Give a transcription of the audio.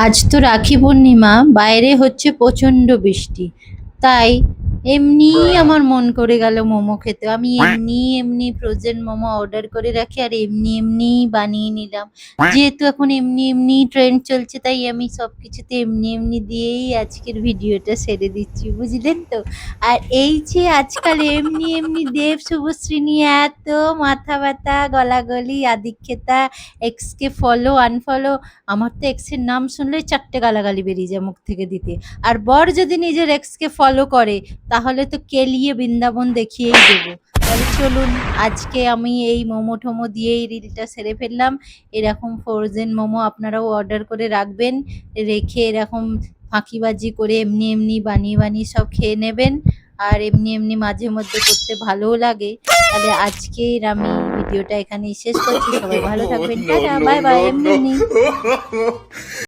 আজ তো রাখি পূর্ণিমা, বাইরে হচ্ছে প্রচন্ড বৃষ্টি। তাই এমনিই আমার মন করে গেল মোমো খেতে। আমি এমনি এমনি ফ্রোজেন মোমো অর্ডার করে রাখি আর এমনি এমনি বানিয়ে নিলাম। যেহেতু এখন এমনি এমনি ট্রেন্ড চলছে, তাই আমি সবকিছুতে এমনি এমনি দিয়েই আজকের ভিডিওটা সেরে দিচ্ছি, বুঝলেন তো। আর এই যে আজকাল এমনি এমনি দেব শুভশ্রী নিয়ে এত মাথা ব্যথা, গলাগলি, আদিক্ষেতা, এক্স কে ফলো আনফলো। আমার তো এক্সের নাম শুনলেই চারটে গালাগালি বেরিয়ে যায় মুখ থেকে দিতে। আর বর যদি নিজের এক্সকে ফলো করে, তাহলে তো কেলিয়ে বৃন্দাবন দেখিয়েই দেবো। তাহলে চলুন, আজকে আমি এই মোমো টোমো দিয়েই রিলটা সেরে ফেললাম। এরকম ফ্রোজেন মোমো আপনারাও অর্ডার করে রাখবেন, রেখে এরকম ফাঁকিবাজি করে এমনি এমনি বানিয়ে বানিয়ে সব খেয়ে নেবেন। আর এমনি এমনি মাঝে মধ্যে করতে ভালোও লাগে। তাহলে আজকের আমি ভিডিওটা এখানেই শেষ করছি। সবাই ভালো থাকবেন, No, tata, no, bye bye, no, এমনি no. এমনি।